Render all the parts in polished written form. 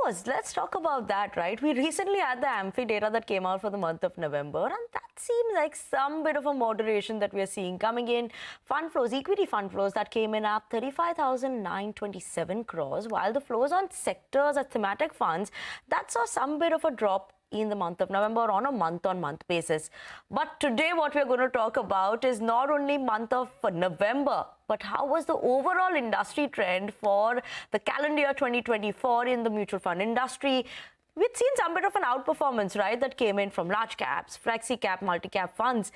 course, let's talk about that, right? We recently had the Amphi data that came out for the month of November, and that seems like some bit of a moderation that we are seeing coming in. Fund flows, equity fund flows that came in at 35,927 crores, while the flows on sectors as thematic funds, that saw some bit of a drop in the month of November on a month-on-month basis. But today what we're going to talk about is not only month of November, but how was the overall industry trend for the calendar year 2024 in the mutual fund industry. We'd seen some bit of an outperformance, right, that came in from large caps, flexi cap, multi-cap funds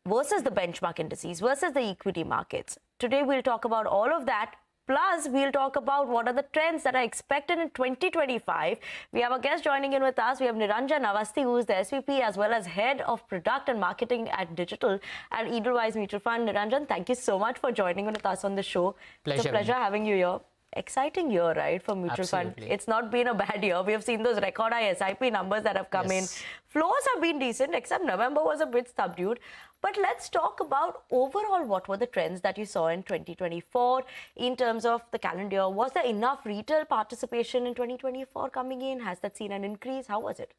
versus the benchmark indices, versus the equity markets. Today we'll talk about all of that. Plus, we'll talk about what are the trends that are expected in 2025. We have a guest joining in with us. We have Niranjan Awasthi, who is the SVP as well as Head of Product and Marketing at Digital at Edelweiss Mutual Fund. Niranjan, thank you so much for joining with us on the show. Pleasure. It's a pleasure having you here. Exciting year, right, for mutual fund. It's not been a bad year. We have seen those record high SIP numbers that have come in. Flows have been decent, except November was a bit subdued. But let's talk about overall what were the trends that you saw in 2024 in terms of the calendar year. Was there enough retail participation in 2024 coming in? Has that seen an increase? How was it?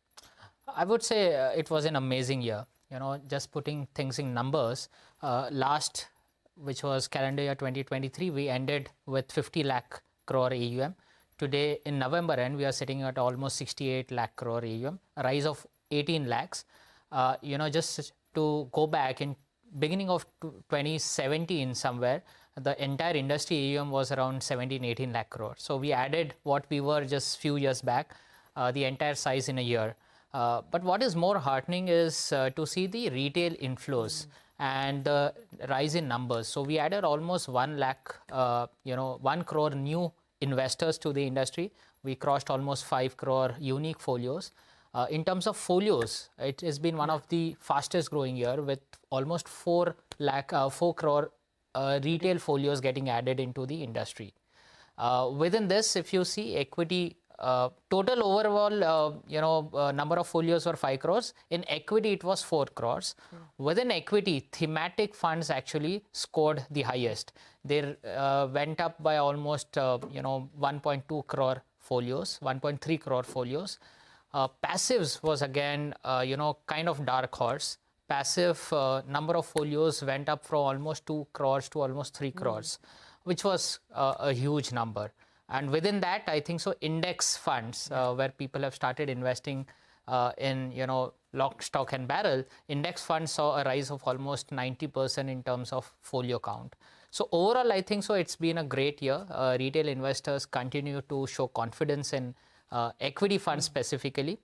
I would say it was an amazing year. You know, just putting things in numbers, which was calendar year 2023, we ended with 50 lakh crore AUM. Today in November end, we are sitting at almost 68 lakh crore AUM, a rise of 18 lakhs. You know, just to go back in beginning of 2017 somewhere, the entire industry AUM was around 17-18 lakh crore. So we added what we were just few years back, the entire size in a year. But what is more heartening is to see the retail inflows and the rise in numbers. So we added almost 1 lakh, 1 crore new investors to the industry. We crossed almost 5 crore unique folios. In terms of folios, it has been one of the fastest growing year with almost 4 crore retail folios getting added into the industry. Within this, if you see equity, total overall, number of folios were 5 crores. In equity, it was 4 crores. Within equity, thematic funds actually scored the highest. They went up by almost, 1.2 crore folios, 1.3 crore folios. Passives was again, kind of dark horse. Passive number of folios went up from almost 2 crores to almost 3 crores, which was a huge number. And within that, I think so index funds where people have started investing in, lock, stock and barrel, index funds saw a rise of almost 90% in terms of folio count. So overall, I think so it's been a great year. Retail investors continue to show confidence in equity funds specifically.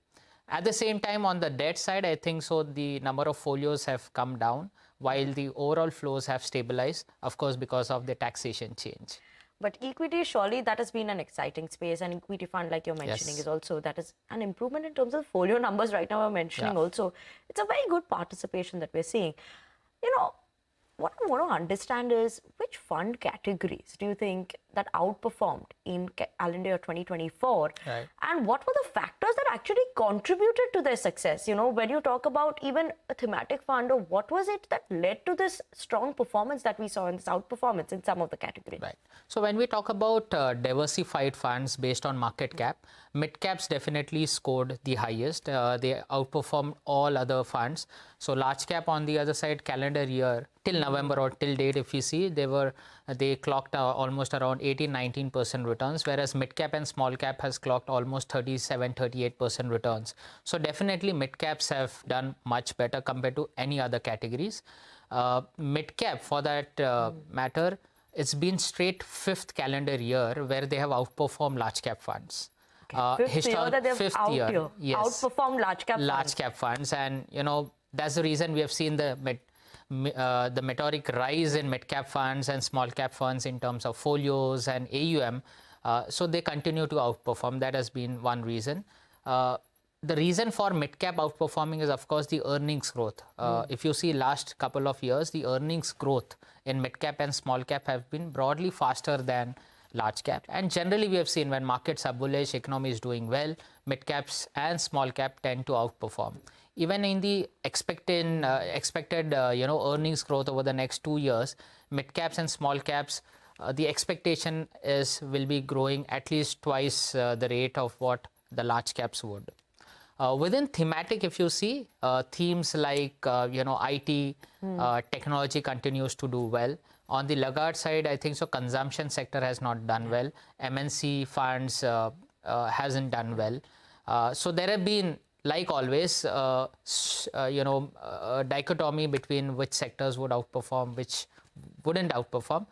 At the same time, on the debt side, I think so the number of folios have come down while the overall flows have stabilized, of course, because of the taxation change. But equity, surely that has been an exciting space, and equity fund, like you're mentioning, is also, that is an improvement in terms of folio numbers right now we're mentioning also. It's a very good participation that we're seeing. What I want to understand is which fund categories do you think that outperformed in calendar year 2024? Right. And what were the factors that actually contributed to their success? When you talk about even a thematic fund, or what was it that led to this strong performance that we saw in this outperformance in some of the categories? Right. So when we talk about diversified funds based on market cap, mid caps definitely scored the highest. They outperformed all other funds. So large cap on the other side, calendar year till November or till date, if you see, they clocked almost around 18-19% returns, whereas mid cap and small cap has clocked almost 37-38% returns. So definitely mid caps have done much better compared to any other categories. Mid cap, for that matter, it's been straight 5th calendar year where they have outperformed large cap funds. Fifth year that they've outperformed large cap funds. And that's the reason we have seen the meteoric rise in mid cap funds and small cap funds in terms of folios and AUM. So they continue to outperform. That has been one reason. The reason for mid cap outperforming is, of course, the earnings growth. If you see last couple of years, the earnings growth in mid cap and small cap have been broadly faster than large cap. And generally, we have seen when markets are bullish, economy is doing well, mid caps and small cap tend to outperform. Even in the expected earnings growth over the next 2 years, mid caps and small caps, the expectation will be growing at least twice the rate of what the large caps would. Within thematic, if you see, themes like, IT, technology continues to do well. On the laggard side, I think so consumption sector has not done well. MNC funds hasn't done well. So there have been, like always, dichotomy between which sectors would outperform, which wouldn't outperform.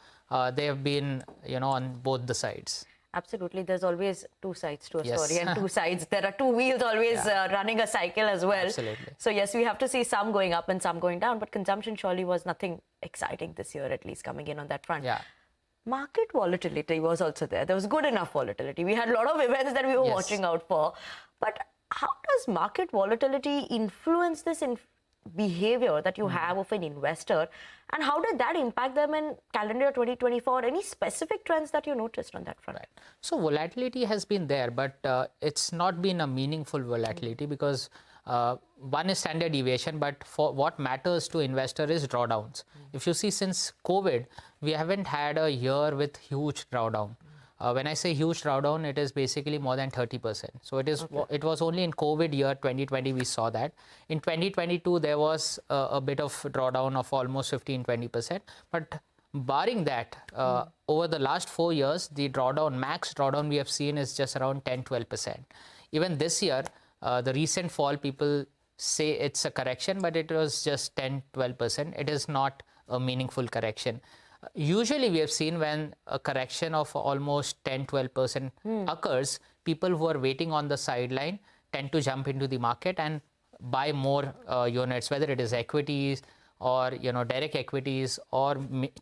They have been, on both the sides. Absolutely. There's always two sides to a Yes. story, and two sides. There are two wheels always running a cycle as well. Absolutely. So yes, we have to see some going up and some going down, but consumption surely was nothing exciting this year, at least coming in on that front. Yeah. Market volatility was also there. There was good enough volatility. We had a lot of events that we were Yes. watching out for. But how does market volatility influence this behavior that you have of an investor? And how did that impact them in calendar year 2024? Any specific trends that you noticed on that front? Right. So volatility has been there, but it's not been a meaningful volatility because one is standard deviation, but for what matters to investor is drawdowns. If you see, since COVID, we haven't had a year with huge drawdown. When I say huge drawdown, it is basically more than 30%. So it was only in COVID year 2020 we saw that. In 2022, there was a bit of drawdown of almost 15-20%. But barring that, over the last 4 years, the max drawdown we have seen is just around 10-12%. Even this year, the recent fall, people say it's a correction, but it was just 10-12%. It is not a meaningful correction. Usually we have seen when a correction of almost 10-12% occurs, people who are waiting on the sideline tend to jump into the market and buy more units, whether it is equities or direct equities or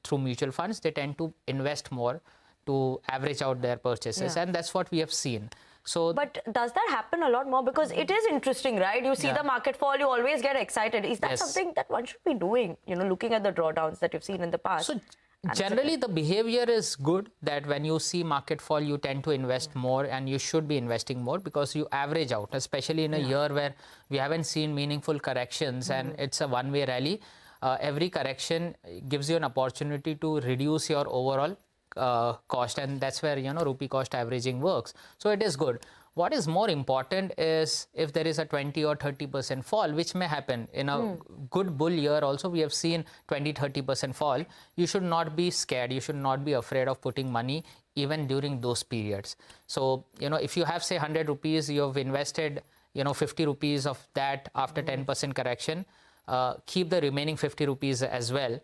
through mutual funds. They tend to invest more to average out their purchases, and that's what we have seen. So, but does that happen a lot more? Because it is interesting, right? You see the market fall, you always get excited. Is that something that one should be doing, looking at the drawdowns that you've seen in the past? So generally, the behavior is good, that when you see market fall, you tend to invest more, and you should be investing more because you average out, especially in a year where we haven't seen meaningful corrections and it's a one-way rally. Every correction gives you an opportunity to reduce your overall cost, and that's where rupee cost averaging works. So it is good. What is more important is if there is a 20 or 30% fall, which may happen in a good bull year. Also, we have seen 20-30% fall. You should not be scared. You should not be afraid of putting money even during those periods. So if you have, say, 100 rupees, you have invested 50 rupees of that after 10% correction. Keep the remaining 50 rupees as well.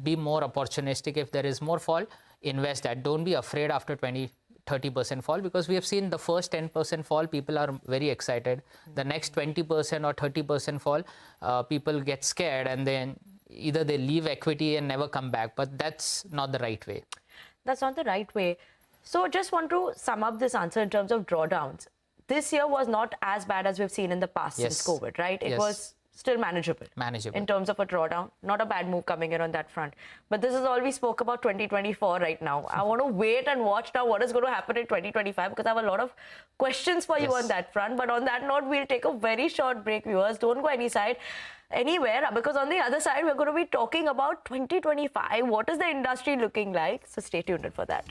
Be more opportunistic. If there is more fall, invest that. Don't be afraid after 20-30% fall, because we have seen the first 10% fall, people are very excited. The next 20% or 30% fall, people get scared, and then either they leave equity and never come back. But that's not the right way. That's not the right way. So just want to sum up this answer in terms of drawdowns. This year was not as bad as we've seen in the past since COVID, right? It was still manageable in terms of a drawdown. Not a bad move coming in on that front. But this is all we spoke about 2024 right now. I want to wait and watch now what is going to happen in 2025, because I have a lot of questions for you on that front. But on that note, we'll take a very short break, viewers. Don't go anywhere, because on the other side, we're going to be talking about 2025. What is the industry looking like? So stay tuned in for that.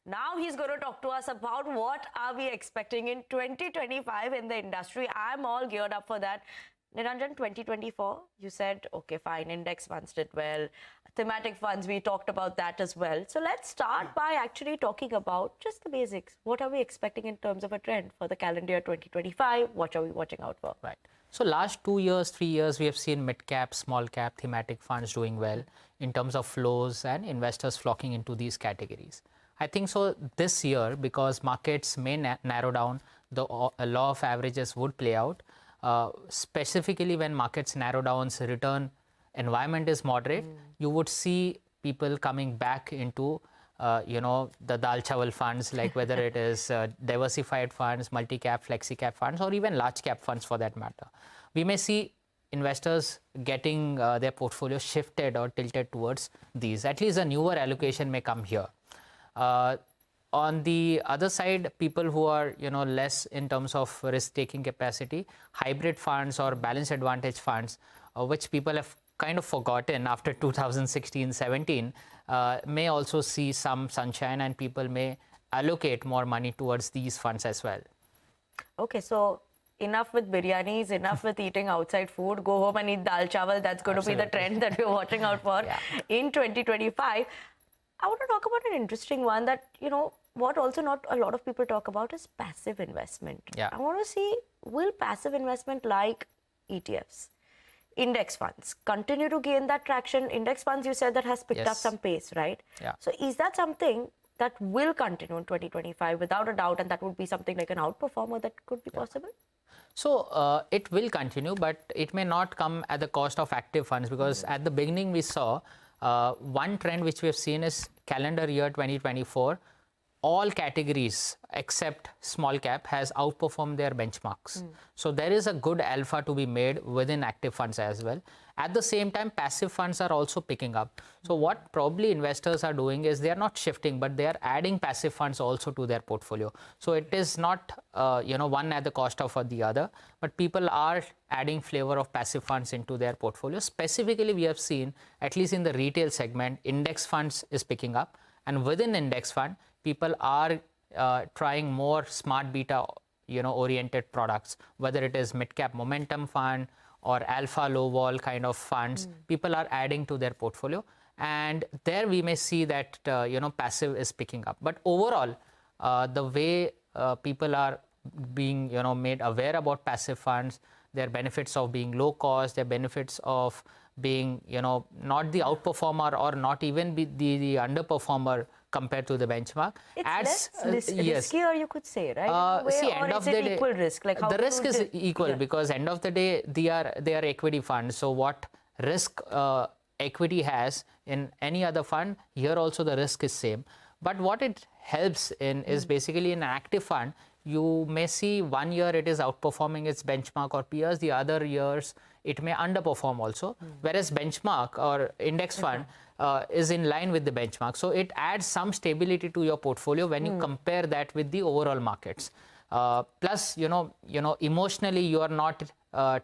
Now he's going to talk to us about what are we expecting in 2025 in the industry. I'm all geared up for that. Niranjan, 2024, you said, okay, fine, index funds did well. Thematic funds, we talked about that as well. So let's start by actually talking about just the basics. What are we expecting in terms of a trend for the calendar year 2025? What are we watching out for? Right. So last 2 years, 3 years, we have seen mid-cap, small-cap, thematic funds doing well in terms of flows and investors flocking into these categories. I think so this year, because markets may narrow down, the law of averages would play out. Specifically when markets narrow down, return environment is moderate, you would see people coming back into the dal chawal funds, like whether it is diversified funds, multi-cap, flexi-cap funds, or even large-cap funds for that matter. We may see investors getting their portfolio shifted or tilted towards these. At least a newer allocation may come here. On the other side, people who are less in terms of risk-taking capacity, hybrid funds or balanced advantage funds, which people have kind of forgotten after 2016-17, may also see some sunshine, and people may allocate more money towards these funds as well. Okay, so enough with biryanis, enough with eating outside food. Go home and eat dal chawal. That's going to be the trend that we're watching out for in 2025. I want to talk about an interesting one that, what also not a lot of people talk about is passive investment. I want to see, will passive investment like ETFs, index funds, continue to gain that traction? Index funds, you said that has picked up some pace, right? So is that something that will continue in 2025 without a doubt, and that would be something like an outperformer that could be possible? So it will continue, but it may not come at the cost of active funds, because at the beginning we saw one trend which we have seen is calendar year 2024, all categories except small cap has outperformed their benchmarks. So there is a good alpha to be made within active funds as well. At the same time, passive funds are also picking up. So what probably investors are doing is they are not shifting, but they are adding passive funds also to their portfolio. So it is not one at the cost of the other, but people are adding flavor of passive funds into their portfolio. Specifically, we have seen, at least in the retail segment, index funds is picking up, and within index fund, people are trying more smart beta oriented products, whether it is mid cap momentum fund or alpha low vol kind of funds. People are adding to their portfolio, and there we may see that passive is picking up. But overall, the way people are being made aware about passive funds, their benefits of being low cost, their benefits of being not the outperformer or not even be the underperformer compared to the benchmark. It's less riskier, you could say, right? See, end of the day, equal risk? Like, how the risk is equal, because end of the day, they are equity funds. So what risk equity has in any other fund, here also the risk is same. But what it helps in is basically in an active fund, you may see 1 year it is outperforming its benchmark or peers, the other years it may underperform also, whereas benchmark or index fund is in line with the benchmark. So it adds some stability to your portfolio when you compare that with the overall markets. Plus, emotionally you are not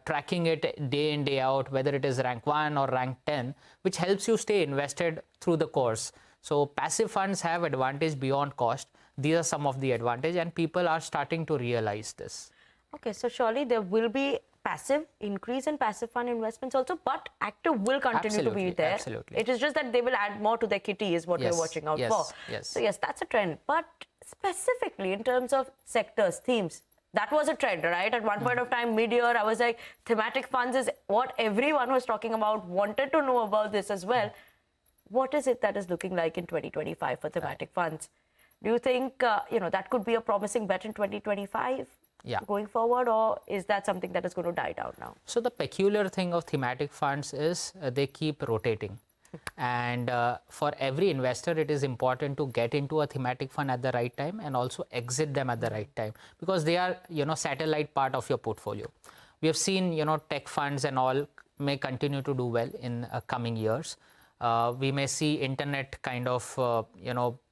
tracking it day in, day out, whether it is rank 1 or rank 10, which helps you stay invested through the course. So passive funds have advantage beyond cost. These are some of the advantage, and people are starting to realize this. Okay, so surely there will be passive increase in passive fund investments also, but active will continue to be there. Absolutely. It is just that they will add more to their kitty is what we're watching out for. So yes, that's a trend. But specifically in terms of sectors, themes, that was a trend, right? At one point of time, mid-year, I was like, thematic funds is what everyone was talking about, wanted to know about this as well. What is it that is looking like in 2025 for thematic funds? Do you think, that could be a promising bet in 2025 going forward, or is that something that is going to die down now? So the peculiar thing of thematic funds is they keep rotating. And for every investor, it is important to get into a thematic fund at the right time and also exit them at the right time, because they are, satellite part of your portfolio. We have seen, tech funds and all may continue to do well in coming years. We may see internet kind of,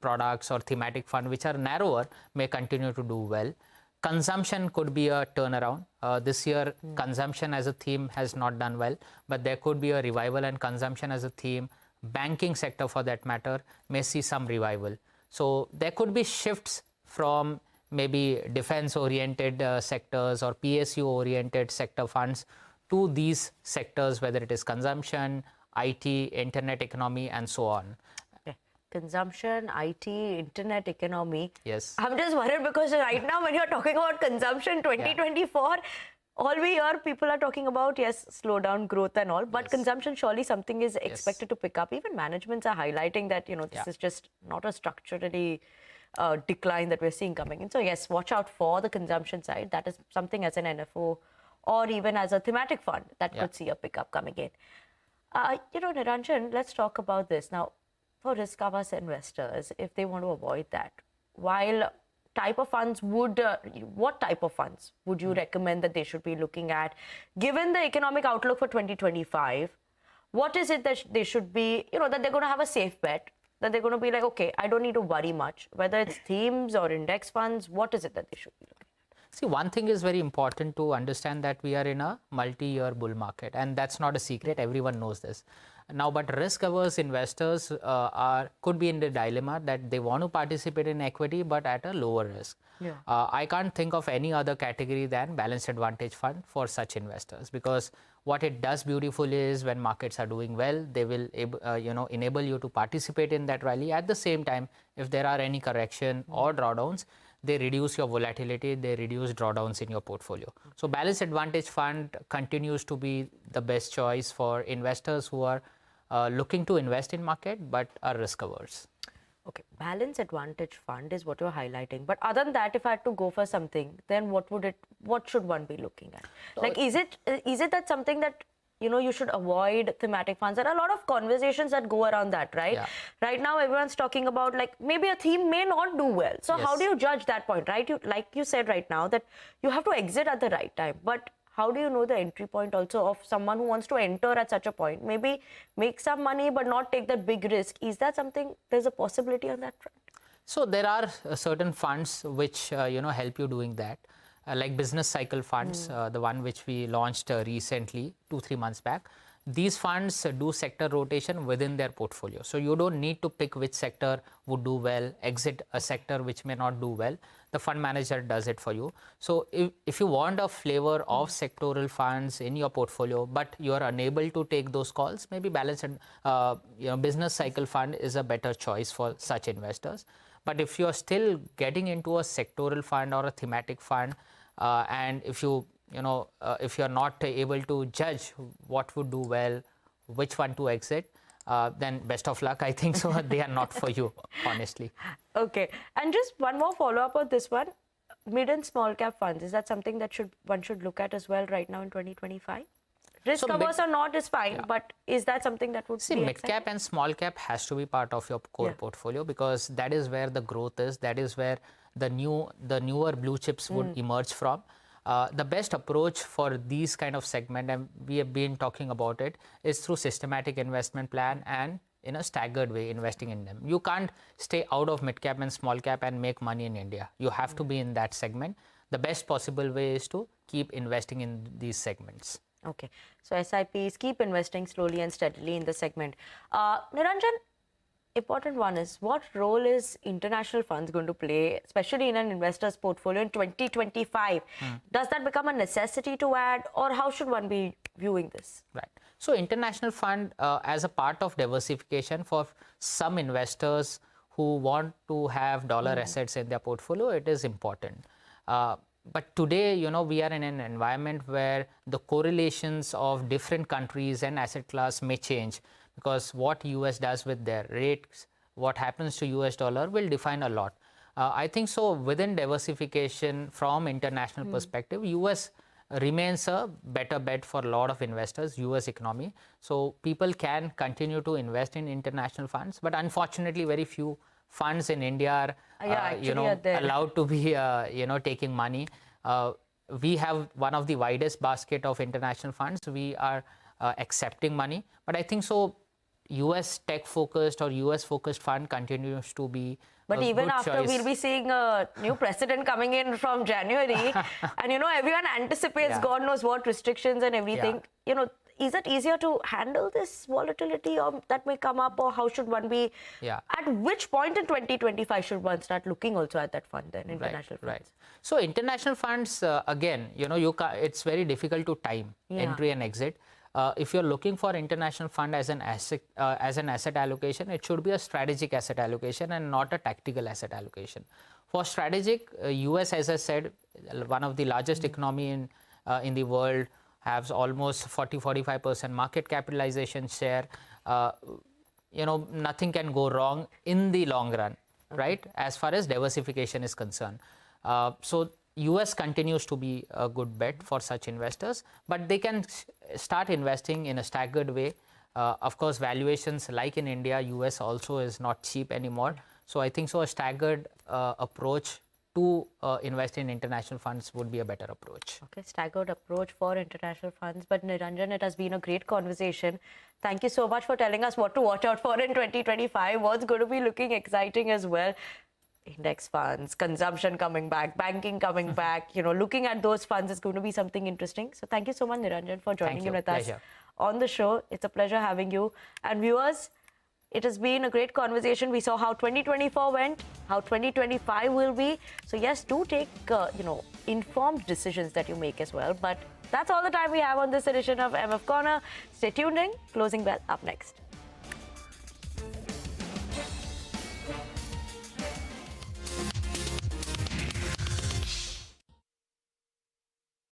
products or thematic fund which are narrower may continue to do well. Consumption could be a turnaround. This year, consumption as a theme has not done well, but there could be a revival, and consumption as a theme, banking sector for that matter, may see some revival. So there could be shifts from maybe defense-oriented sectors or PSU-oriented sector funds to these sectors, whether it is consumption, IT, internet economy, and so on. Consumption, IT, internet economy. Yes. I'm just worried because right now when you're talking about consumption 2024, all we hear people are talking about, yes, slowdown, growth and all, but consumption surely something is expected to pick up. Even managements are highlighting that, this is just not a structurally decline that we're seeing coming in. So yes, watch out for the consumption side. That is something as an NFO or even as a thematic fund that could see a pickup coming in. Niranjan, let's talk about this. Now, for risk-averse investors, if they want to avoid that, while type of funds would, what type of funds would you recommend that they should be looking at, given the economic outlook for 2025? What is it that they should be, that they're going to have a safe bet, that they're going to be like, okay, I don't need to worry much, whether it's themes or index funds, what is it that they should be looking at? See, one thing is very important to understand, that we are in a multi-year bull market, and that's not a secret. Everyone knows this. Now, but risk-averse investors could be in the dilemma that they want to participate in equity, but at a lower risk. Yeah. I can't think of any other category than balanced advantage fund for such investors, because what it does beautifully is, when markets are doing well, they will enable you to participate in that rally. At the same time, if there are any correction or drawdowns, they reduce your volatility, they reduce drawdowns in your portfolio. So balanced advantage fund continues to be the best choice for investors who are looking to invest in market but are risk averse. Okay, balanced advantage fund is what you're highlighting. But other than that, if I had to go for something, then what should one be looking at? Like, is it that something that, you should avoid thematic funds? There are a lot of conversations that go around that, right? Yeah. Right now, everyone's talking about, like, maybe a theme may not do well. So Yes. how do you judge that point, right? Like you said right now, that you have to exit at the right time. But how do you know the entry point also of someone who wants to enter at such a point? Maybe make some money but not take that big risk. Is that something, there's a possibility on that front? So there are certain funds which help you doing that, like business cycle funds, the one which we launched recently 2-3 months back. These funds do sector rotation within their portfolio. So you don't need to pick which sector would do well, exit a sector which may not do well. The fund manager does it for you. So if you want a flavor of sectoral funds in your portfolio, but you are unable to take those calls, maybe balanced business cycle fund is a better choice for such investors. But if you are still getting into a sectoral fund or a thematic fund, and if you are not able to judge what would do well, which one to exit, then best of luck. I think so. They are not for you, honestly. Okay. And just one more follow-up on this one. Mid and small cap funds, is that something that one should look at as well right now in 2025? Risk averse or not is fine, but is that something that would see, be mid cap and small cap has to be part of your core portfolio, because that is where the growth is. That is where the newer blue chips would emerge from. The best approach for these kind of segment, and we have been talking about it, is through systematic investment plan and in a staggered way investing in them. You can't stay out of mid cap and small cap and make money in India. You have to be in that segment. The best possible way is to keep investing in these segments. Okay. So SIPs, keep investing slowly and steadily in the segment. Niranjan, important one is, what role is international funds going to play, especially in an investor's portfolio in 2025? Does that become a necessity to add, or how should one be viewing this? Right. So international fund as a part of diversification for some investors who want to have dollar assets in their portfolio, it is important. But today, we are in an environment where the correlations of different countries and asset class may change, because what US does with their rates, what happens to US dollar will define a lot. I think so within diversification from international perspective, US remains a better bet for a lot of investors, US economy. So people can continue to invest in international funds, but unfortunately very few funds in India are allowed to be taking money. We have one of the widest basket of international funds. We are accepting money, but I think so US tech focused or US focused fund continues to be but even after choice. We'll be seeing a new president coming in from January and everyone anticipates God knows what restrictions and everything. Is it easier to handle this volatility or that may come up, or how should one be? At which point in 2025 should one start looking also at that fund then, international funds? Right. So international funds, again, it's very difficult to time entry and exit. If you're looking for international fund as an asset allocation, it should be a strategic asset allocation and not a tactical asset allocation. For strategic, US, as I said, one of the largest economy in the world, has almost 40-45% market capitalization share. Nothing can go wrong in the long run, right? As far as diversification is concerned. So US continues to be a good bet for such investors, but they can start investing in a staggered way Of course, valuations like in India, US also is not cheap anymore. So I think so a staggered approach to invest in international funds would be a better approach. Okay, staggered approach for international funds. But Niranjan, it has been a great conversation. Thank you so much for telling us what to watch out for in 2025. What's going to be looking exciting as well. Index funds, consumption coming back, banking coming back, looking at those funds is going to be something interesting. So thank you so much, Niranjan, for joining in with us on the show. It's a pleasure having you. And viewers, it has been a great conversation. We saw how 2024 went, how 2025 will be. So yes, do take, informed decisions that you make as well. But that's all the time we have on this edition of MF Corner. Stay tuned in. Closing bell up next.